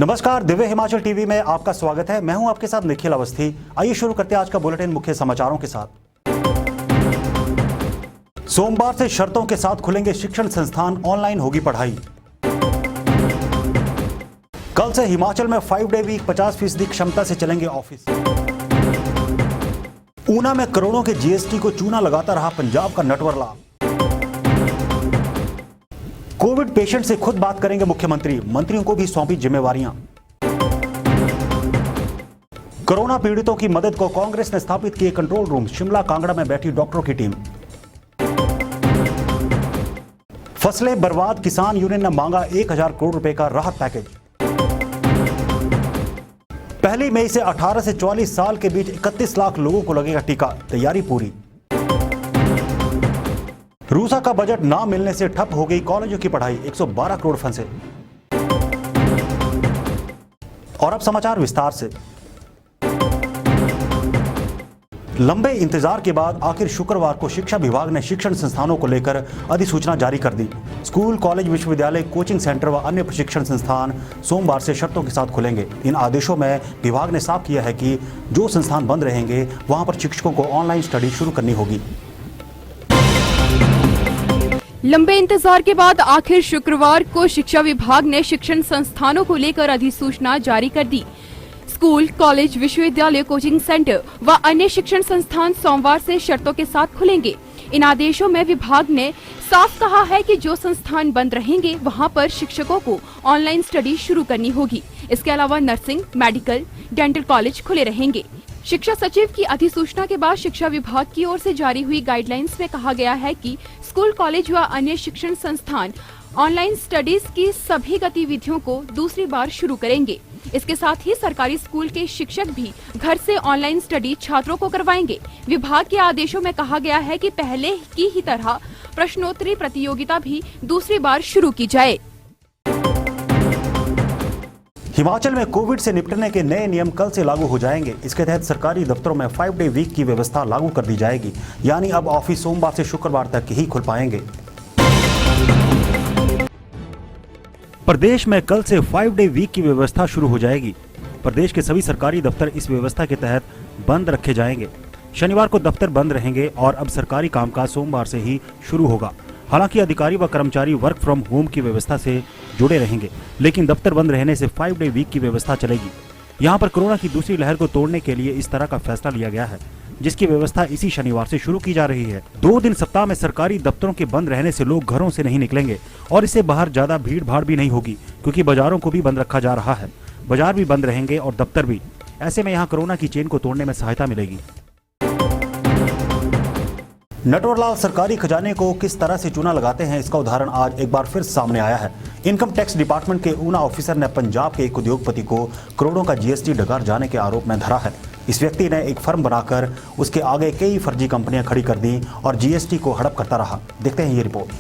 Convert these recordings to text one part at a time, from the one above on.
नमस्कार, दिव्य हिमाचल टीवी में आपका स्वागत है। मैं हूं आपके साथ निखिल अवस्थी। आइए शुरू करते हैं आज का बुलेटिन मुख्य समाचारों के साथ। सोमवार से शर्तों के साथ खुलेंगे शिक्षण संस्थान, ऑनलाइन होगी पढ़ाई। कल से हिमाचल में 5 डे वीक, 50% क्षमता से चलेंगे ऑफिस। ऊना में करोड़ों के जीएसटी को चूना लगाता रहा पंजाब का नटवर लाल। कोविड पेशेंट से खुद बात करेंगे मुख्यमंत्री, मंत्रियों को भी सौंपी जिम्मेवारियां। कोरोना पीड़ितों की मदद को कांग्रेस ने स्थापित किए कंट्रोल रूम, शिमला कांगड़ा में बैठी डॉक्टरों की टीम। फसलें बर्बाद, किसान यूनियन ने मांगा 1000 करोड़ रुपए का राहत पैकेज। 1 मई से 18 से 44 साल के बीच 31 लाख लोगों को लगेगा टीका, तैयारी पूरी। रूसा का बजट ना मिलने से ठप हो गई कॉलेजों की पढ़ाई, 112 करोड़ फंसे। और अब समाचार विस्तार से। लंबे इंतजार के बाद आखिर शुक्रवार को शिक्षा विभाग ने शिक्षण संस्थानों को लेकर अधिसूचना जारी कर दी। स्कूल, कॉलेज, विश्वविद्यालय, कोचिंग सेंटर व अन्य प्रशिक्षण संस्थान सोमवार से शर्तों के साथ खुलेंगे। इन आदेशों में विभाग ने साफ किया है कि जो संस्थान बंद रहेंगे वहां पर शिक्षकों को ऑनलाइन स्टडी शुरू करनी होगी। लंबे इंतजार के बाद आखिर शुक्रवार को शिक्षा विभाग ने शिक्षण संस्थानों को लेकर अधिसूचना जारी कर दी। स्कूल, कॉलेज, विश्वविद्यालय, कोचिंग सेंटर व अन्य शिक्षण संस्थान सोमवार से शर्तों के साथ खुलेंगे। इन आदेशों में विभाग ने साफ कहा है कि जो संस्थान बंद रहेंगे वहां पर शिक्षकों को ऑनलाइन स्टडी शुरू करनी होगी। इसके अलावा नर्सिंग, मेडिकल, डेंटल कॉलेज खुले रहेंगे। शिक्षा सचिव की अधिसूचना के बाद शिक्षा विभाग की ओर से जारी हुई गाइडलाइंस में कहा गया है कि स्कूल, कॉलेज व अन्य शिक्षण संस्थान ऑनलाइन स्टडीज की सभी गतिविधियों को दूसरी बार शुरू करेंगे। इसके साथ ही सरकारी स्कूल के शिक्षक भी घर से ऑनलाइन स्टडी छात्रों को करवाएंगे। विभाग के आदेशों में कहा गया है कि पहले की ही तरह प्रश्नोत्तरी प्रतियोगिता भी दूसरी बार शुरू की जाए। हिमाचल में कोविड से निपटने के नए नियम कल से लागू हो जाएंगे। इसके तहत सरकारी दफ्तरों में 5 डे वीक की व्यवस्था लागू कर दी जाएगी, यानी अब ऑफिस सोमवार से शुक्रवार तक ही खुल पाएंगे। प्रदेश में कल से 5 डे वीक की व्यवस्था शुरू हो जाएगी। प्रदेश के सभी सरकारी दफ्तर इस व्यवस्था के तहत बंद रखे जाएंगे। शनिवार को दफ्तर बंद रहेंगे और अब सरकारी कामकाज सोमवार से ही शुरू होगा। हालांकि अधिकारी व कर्मचारी वर्क फ्रॉम होम की व्यवस्था से जुड़े रहेंगे, लेकिन दफ्तर बंद रहने से 5 डे वीक की व्यवस्था चलेगी। यहां पर कोरोना की दूसरी लहर को तोड़ने के लिए इस तरह का फैसला लिया गया है, जिसकी व्यवस्था इसी शनिवार से शुरू की जा रही है। 2 दिन सप्ताह में सरकारी दफ्तरों के बंद रहने से लोग घरों से नहीं निकलेंगे और इससे बाहर ज्यादा भीड़ भाड़ भी नहीं होगी, क्योंकि बाजारों को भी बंद रखा जा रहा है। बाजार भी बंद रहेंगे और दफ्तर भी। ऐसे में यहाँ कोरोना की चेन को तोड़ने में सहायता मिलेगी। नटवर लाल सरकारी खजाने को किस तरह से चूना लगाते हैं, इसका उदाहरण आज एक बार फिर सामने आया है। इनकम टैक्स डिपार्टमेंट के ऊना ऑफिसर ने पंजाब के एक उद्योगपति को करोड़ों का जीएसटी डकार जाने के आरोप में धरा है। इस व्यक्ति ने एक फर्म बनाकर उसके आगे कई फर्जी कंपनियां खड़ी कर दी और जीएसटी को हड़प करता रहा। देखते हैं ये रिपोर्ट।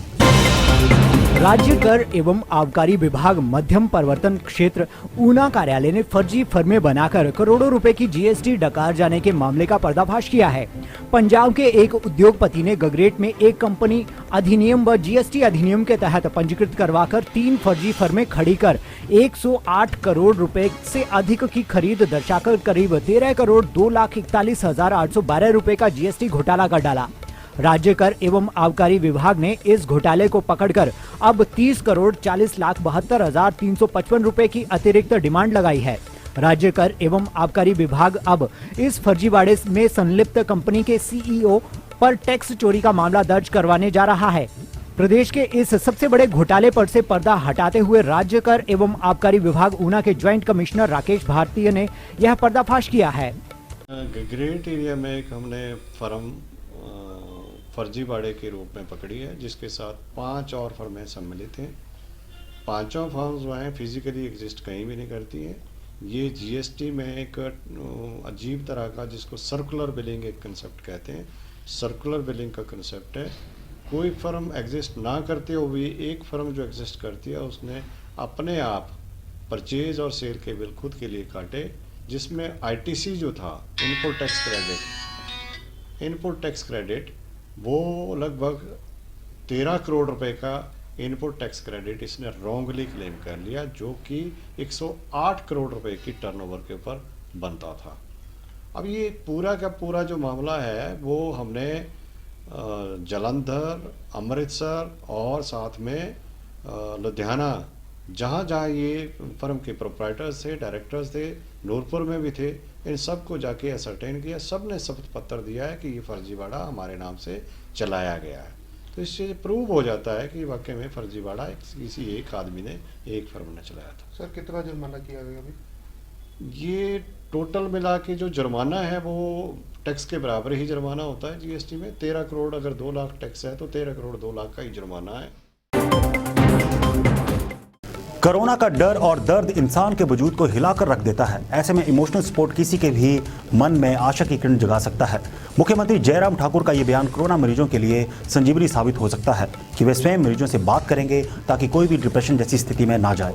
राज्य कर एवं आबकारी विभाग मध्यम प्रवर्तन क्षेत्र ऊना कार्यालय ने फर्जी फर्में बनाकर करोड़ों रुपए की जीएसटी डकार जाने के मामले का पर्दाफाश किया है। पंजाब के एक उद्योगपति ने गगरेट में एक कंपनी अधिनियम व जीएसटी अधिनियम के तहत पंजीकृत करवाकर 3 फर्जी फर्में खड़ी कर 108 करोड़ रुपए से अधिक की खरीद दर्शाकर करीब 13 करोड़ 2,41,812 रुपए का जीएसटी घोटाला कर डाला। राज्य कर एवं आबकारी विभाग ने इस घोटाले को पकड़कर अब 30 करोड़ 40,72,355 रुपए की अतिरिक्त डिमांड लगाई है। राज्य कर एवं आबकारी विभाग अब इस फर्जीवाड़े में संलिप्त कंपनी के सीईओ पर टैक्स चोरी का मामला दर्ज करवाने जा रहा है। प्रदेश के इस सबसे बड़े घोटाले पर से पर्दा हटाते हुए राज्य कर एवं आबकारी विभाग ऊना के ज्वाइंट कमिश्नर राकेश भारतीय ने यह पर्दाफाश किया है। गगरेट एरिया में एक हमने फर्म फर्जीवाड़े के रूप में पकड़ी है, जिसके साथ 5 और फर्में सम्मिलित हैं। 5 फर्म्स जो हैं फिजिकली एग्जिस्ट कहीं भी नहीं करती हैं। ये जीएसटी में एक अजीब तरह का, जिसको सर्कुलर बिलिंग एक कंसेप्ट कहते हैं, सर्कुलर बिलिंग का कंसेप्ट है। कोई फर्म एग्जिस्ट ना करते हुए एक फर्म जो एग्जिस्ट करती है उसने अपने आप परचेज और सेल के बिल खुद के लिए काटे, जिसमें आईटीसी जो था, इनपुट टैक्स क्रेडिट वो लगभग 13 करोड़ रुपए का इनपुट टैक्स क्रेडिट इसने रॉन्गली क्लेम कर लिया, जो कि 108 करोड़ रुपए की टर्नओवर के ऊपर बनता था। अब ये पूरा का पूरा जो मामला है वो हमने जालंधर, अमृतसर और साथ में लुधियाना, जहाँ जहाँ ये फर्म के प्रोप्राइटर्स थे, डायरेक्टर्स थे, नूरपुर में भी थे, इन सब को जाके असरटेन किया। सब ने शपथ पत्र दिया है कि ये फर्जीवाड़ा हमारे नाम से चलाया गया है। तो इससे प्रूव हो जाता है कि वाकई में फर्जीवाड़ा किसी एक आदमी ने, एक फर्म ने चलाया था। सर कितना जुर्माना किया गया अभी? ये टोटल मिला के जो जुर्माना है वो टैक्स के बराबर ही जुर्माना होता है जीएसटी में। 13 करोड़, अगर 2 लाख टैक्स है तो 13 करोड़ 2 लाख का ही जुर्माना है। कोरोना का डर और दर्द इंसान के वजूद को हिलाकर रख देता है। ऐसे में इमोशनल सपोर्ट किसी के भी मन में आशा की किरण जगा सकता है। मुख्यमंत्री जयराम ठाकुर का ये बयान कोरोना मरीजों के लिए संजीवनी साबित हो सकता है कि वे स्वयं मरीजों से बात करेंगे ताकि कोई भी डिप्रेशन जैसी स्थिति में ना जाए।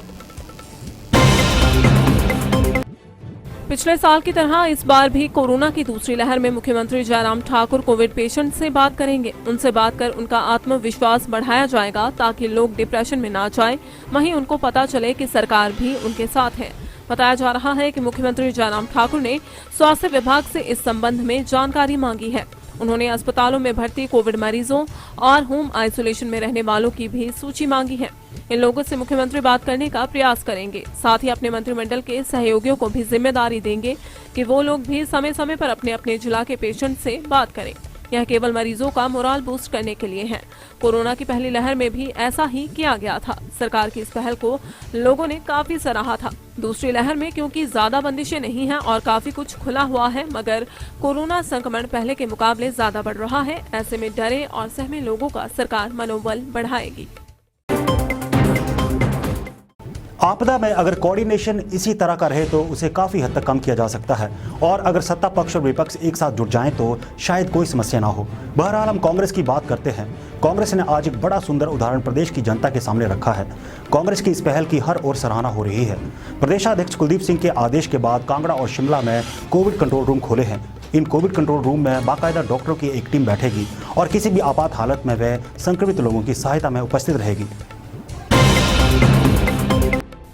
पिछले साल की तरह इस बार भी कोरोना की दूसरी लहर में मुख्यमंत्री जयराम ठाकुर कोविड पेशेंट से बात करेंगे। उनसे बात कर उनका आत्मविश्वास बढ़ाया जाएगा ताकि लोग डिप्रेशन में ना जाएं। वहीं उनको पता चले कि सरकार भी उनके साथ है। बताया जा रहा है कि मुख्यमंत्री जयराम ठाकुर ने स्वास्थ्य विभाग से इस संबंध में जानकारी मांगी है। उन्होंने अस्पतालों में भर्ती कोविड मरीजों और होम आइसोलेशन में रहने वालों की भी सूची मांगी है। इन लोगों से मुख्यमंत्री बात करने का प्रयास करेंगे। साथ ही अपने मंत्रिमंडल के सहयोगियों को भी जिम्मेदारी देंगे कि वो लोग भी समय समय पर अपने अपने जिला के पेशेंट से बात करें। यह केवल मरीजों का मोराल बूस्ट करने के लिए है। कोरोना की पहली लहर में भी ऐसा ही किया गया था। सरकार की इस पहल को लोगों ने काफी सराहा था। दूसरी लहर में क्योंकि ज्यादा बंदिशें नहीं हैं और काफी कुछ खुला हुआ है, मगर कोरोना संक्रमण पहले के मुकाबले ज्यादा बढ़ रहा है। ऐसे में डरे और सहमे लोगों का सरकार मनोबल बढ़ाएगी। आपदा में अगर कोऑर्डिनेशन इसी तरह का रहे तो उसे काफी हद तक कम किया जा सकता है और अगर सत्ता पक्ष और विपक्ष एक साथ जुट जाएं तो शायद कोई समस्या ना हो। बहरहाल हम कांग्रेस की बात करते हैं। कांग्रेस ने आज एक बड़ा सुंदर उदाहरण प्रदेश की जनता के सामने रखा है। कांग्रेस की इस पहल की हर ओर सराहना हो रही है। प्रदेशाध्यक्ष कुलदीप सिंह के आदेश के बाद कांगड़ा और शिमला में कोविड कंट्रोल रूम खोले हैं। इन कोविड कंट्रोल रूम में बाकायदा डॉक्टरों की एक टीम बैठेगी और किसी भी आपात हालत में वह संक्रमित लोगों की सहायता में उपस्थित रहेगी।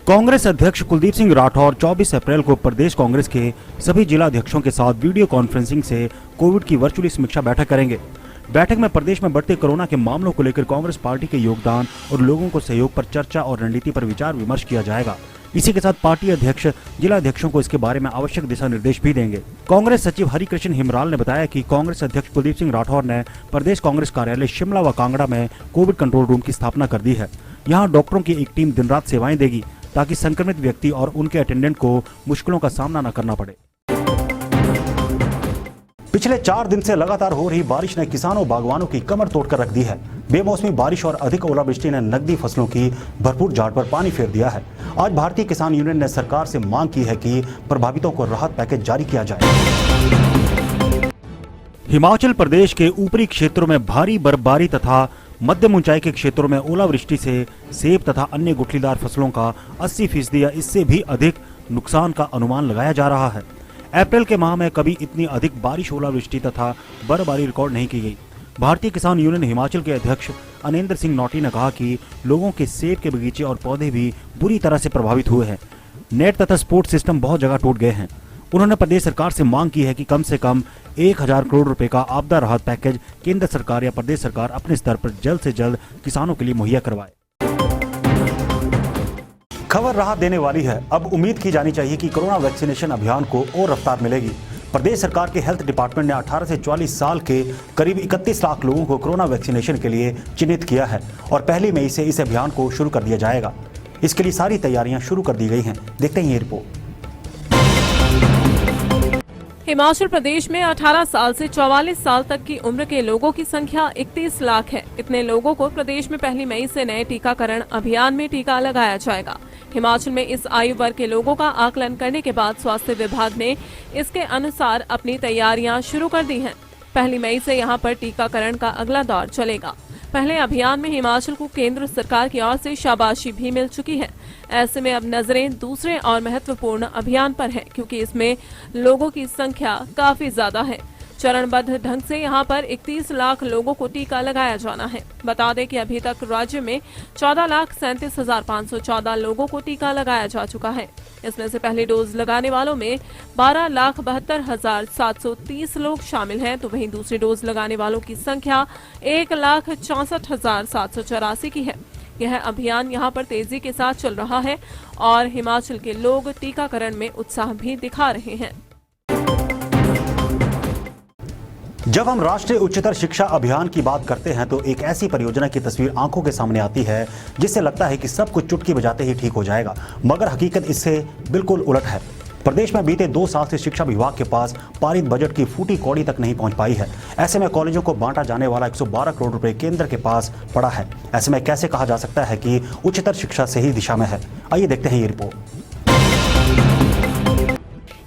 कांग्रेस अध्यक्ष कुलदीप सिंह राठौर 24 अप्रैल को प्रदेश कांग्रेस के सभी जिला अध्यक्षों के साथ वीडियो कॉन्फ्रेंसिंग से कोविड की वर्चुअली समीक्षा बैठक करेंगे। बैठक में प्रदेश में बढ़ते कोरोना के मामलों को लेकर कांग्रेस पार्टी के योगदान और लोगों को सहयोग पर चर्चा और रणनीति पर विचार विमर्श किया जाएगा। इसी के साथ पार्टी अध्यक्ष जिला अध्यक्षों को इसके बारे में आवश्यक दिशा निर्देश भी देंगे। कांग्रेस सचिव हरिकृष्ण हिमराल ने बताया कि कांग्रेस अध्यक्ष कुलदीप सिंह राठौर ने प्रदेश कांग्रेस कार्यालय शिमला व कांगड़ा में कोविड कंट्रोल रूम की स्थापना कर दी है। यहाँ डॉक्टरों की एक टीम दिन रात सेवाएं देगी ताकि संक्रमित व्यक्ति और उनके अटेंडेंट को मुश्किलों का सामना न करना पड़े। पिछले 4 दिन से लगातार हो रही बारिश ने किसानों बागवानों की कमर तोड़कर रख दी है। बेमौसमी बारिश और अधिक ओलावृष्टि ने नकदी फसलों की भरपूर झाड़ पर पानी फेर दिया है। आज भारतीय किसान यूनियन ने सरकार से मांग की है कि प्रभावितों को राहत पैकेज जारी किया जाए। हिमाचल प्रदेश के ऊपरी क्षेत्रों में भारी बर्फबारी तथा मध्यम ऊंचाई के क्षेत्रों में ओलावृष्टि से सेब तथा अन्य गुठलीदार फसलों का 80% या इससे भी अधिक नुकसान का अनुमान लगाया जा रहा है। अप्रैल के माह में कभी इतनी अधिक बारिश, ओलावृष्टि तथा बर्फबारी रिकॉर्ड नहीं की गई। भारतीय किसान यूनियन हिमाचल के अध्यक्ष अनिंदर सिंह नौटी ने कहा कि लोगों के सेब के बगीचे और पौधे भी बुरी तरह से प्रभावित हुए हैं। नेट तथा सपोर्ट सिस्टम बहुत जगह टूट गए हैं। उन्होंने प्रदेश सरकार से मांग की है कि कम से कम 1000 करोड़ रुपए का आपदा राहत पैकेज केंद्र सरकार या प्रदेश सरकार अपने स्तर पर जल्द से जल्द किसानों के लिए मुहैया करवाए। खबर राहत देने वाली है। अब उम्मीद की जानी चाहिए कि कोरोना वैक्सीनेशन अभियान को और रफ्तार मिलेगी। प्रदेश सरकार के हेल्थ डिपार्टमेंट ने 18 से 44 साल के करीब 31 लाख लोगों को कोरोना वैक्सीनेशन के लिए चिन्हित किया है और 1 मई से इस अभियान को शुरू कर दिया जाएगा। इसके लिए सारी तैयारियां शुरू कर दी गई हैं। देखते हैं ये रिपोर्ट। हिमाचल प्रदेश में 18 साल से 44 साल तक की उम्र के लोगों की संख्या 31 लाख है। इतने लोगों को प्रदेश में 1 मई से नए टीकाकरण अभियान में टीका लगाया जाएगा। हिमाचल में इस आयु वर्ग के लोगों का आकलन करने के बाद स्वास्थ्य विभाग ने इसके अनुसार अपनी तैयारियां शुरू कर दी हैं। 1 मई से यहां पर टीकाकरण का अगला दौर चलेगा। पहले अभियान में हिमाचल को केंद्र सरकार की ओर से शाबाशी भी मिल चुकी है। ऐसे में अब नजरें दूसरे और महत्वपूर्ण अभियान पर है, क्योंकि इसमें लोगों की संख्या काफी ज्यादा है। चरणबद्ध ढंग से यहां पर 31 लाख लोगों को टीका लगाया जाना है। बता दें कि अभी तक राज्य में 14,37,514 लोगों को टीका लगाया जा चुका है। इसमें से पहली डोज लगाने वालों में 12,72,730 लोग शामिल हैं, तो वहीं दूसरी डोज लगाने वालों की संख्या 1,64,784 की है। यह अभियान यहां पर तेजी के साथ चल रहा है और हिमाचल के लोग टीकाकरण में उत्साह भी दिखा रहे हैं। जब हम राष्ट्रीय उच्चतर शिक्षा अभियान की बात करते हैं तो एक ऐसी परियोजना की तस्वीर आंखों के सामने आती है जिससे लगता है कि सब कुछ चुटकी बजाते ही ठीक हो जाएगा, मगर हकीकत इससे बिल्कुल उलट है। प्रदेश में बीते 2 साल से शिक्षा विभाग के पास पारित बजट की फूटी कौड़ी तक नहीं पहुंच पाई है। ऐसे में कॉलेजों को बांटा जाने वाला 112 करोड़ रुपए केंद्र के पास पड़ा है। ऐसे में कैसे कहा जा सकता है कि उच्चतर शिक्षा सही दिशा में है? आइए देखते हैं ये रिपोर्ट।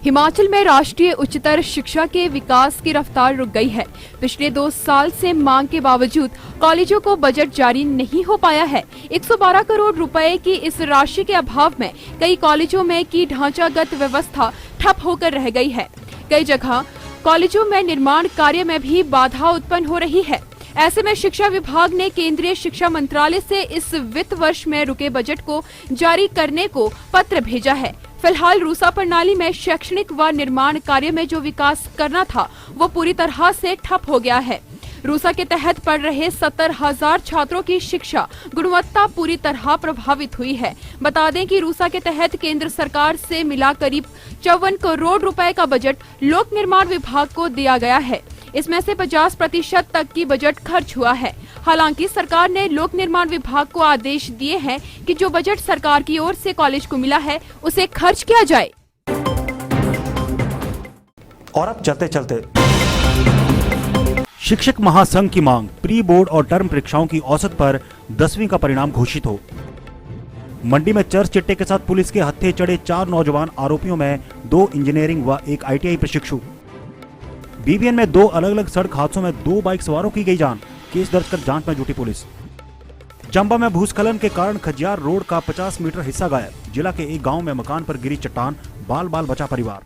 हिमाचल में राष्ट्रीय उच्चतर शिक्षा के विकास की रफ्तार रुक गई है। पिछले 2 साल से मांग के बावजूद कॉलेजों को बजट जारी नहीं हो पाया है। 112 करोड़ रुपए की इस राशि के अभाव में कई कॉलेजों में की ढांचागत व्यवस्था ठप होकर रह गई है। कई जगह कॉलेजों में निर्माण कार्य में भी बाधा उत्पन्न हो रही है। ऐसे में शिक्षा विभाग ने केंद्रीय शिक्षा मंत्रालय से इस वित्त वर्ष में रुके बजट को जारी करने को पत्र भेजा है। फिलहाल रूसा प्रणाली में शैक्षणिक व निर्माण कार्य में जो विकास करना था वो पूरी तरह से ठप हो गया है। रूसा के तहत पढ़ रहे 70,000 छात्रों की शिक्षा गुणवत्ता पूरी तरह प्रभावित हुई है। बता दें कि रूसा के तहत केंद्र सरकार से मिला करीब 54 करोड़ रुपए का बजट लोक निर्माण विभाग को दिया गया है। इसमें से 50% तक की बजट खर्च हुआ है। हालांकि सरकार ने लोक निर्माण विभाग को आदेश दिए हैं कि जो बजट सरकार की ओर से कॉलेज को मिला है उसे खर्च किया जाए। और अब चलते चलते शिक्षक महासंघ की मांग, प्री बोर्ड और टर्म परीक्षाओं की औसत पर 10वीं का परिणाम घोषित हो। मंडी में चर्च चिट्टे के साथ पुलिस के हत्थे चढ़े 4 नौजवान आरोपियों में 2 इंजीनियरिंग व 1 ITI प्रशिक्षु। बीबीएन में 2 अलग अलग सड़क हादसों में 2 बाइक सवारों की गई जान, केस दर्ज कर जांच में जुटी पुलिस। चंबा में भूस्खलन के कारण खजियार रोड का 50 मीटर हिस्सा गायब, जिला के एक गांव में मकान पर गिरी चट्टान, बाल बाल बचा परिवार।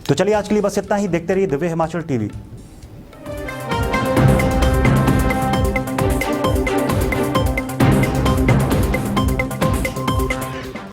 तो चलिए आज के लिए बस इतना ही। देखते रहिए दिव्य हिमाचल टीवी।